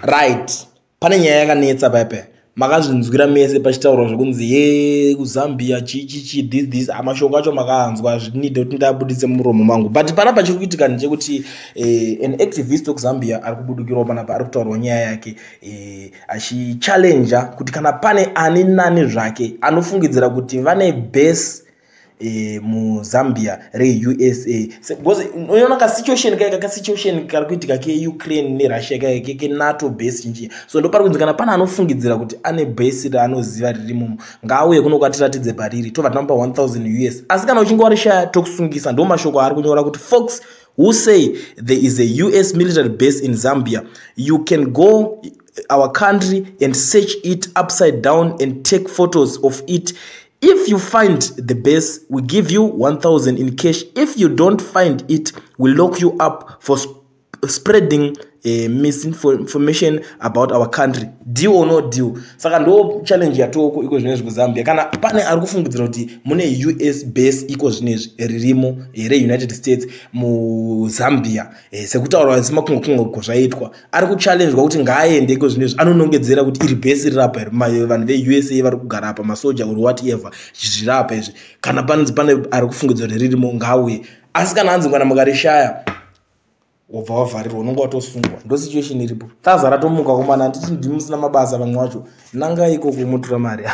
right pane nyaya yakanetsa paipe makazvinzwira mese pachitaurwa zvekunzi ye kuZambia this amashoko acho makaanzwa zvinide kuti ndabudise muromo mangu but panapa chiri kuitika ndechekuti an activist wekuZambia ari kubudukirawo panapa ari kutaurawo nyaya yake achichallenja kuti kana pane ani nani zvake anofungidzira kuti vane base muZambia re-USA because unoona ka situation kari kuitika ke-Ukraine neRussia ke-NATO base nji so ndo pari kunzi kana pana anofungidzira kuti ane base raanoziva ririmo ngaauye kuno kwatiratidze pariri tobva tamba 1000 US asi kana uchinge warishaya tokusungisa ndo mashoko ari kunyora kuti folks who say there is a US military base in Zambia, you can go our country and search it upside down and take photos of it. If you find the base, we give you 1,000 in cash. If you don't find it, we lock you up for spreading misinformation about our country. Deal or no deal. Saka ndo challenge ya toko iko zvinezvi kuZambia. Kana pane ari kufungidzira kuti mune US base iko zvinezvi ririmo re-United States mu Zambia. Sekutaura semakungo zvaitwa. Ari kuchallenge kuti ngaaende iko zvinezvi anonongedzera kuti iri base rirapa vanhu ve-USA vari kugara apa masoja or whatever zvirapa izvi. Kana pane ari kufungidzira kuti ririmo ngaauye. Asi kana anzi mwana mukarishaya obva wavharirwa unonge watosungwa ndo situation iripo tazara tomuka kumana handiti ndimusina mabasa vamwe wacho nanga ikoko mutura mari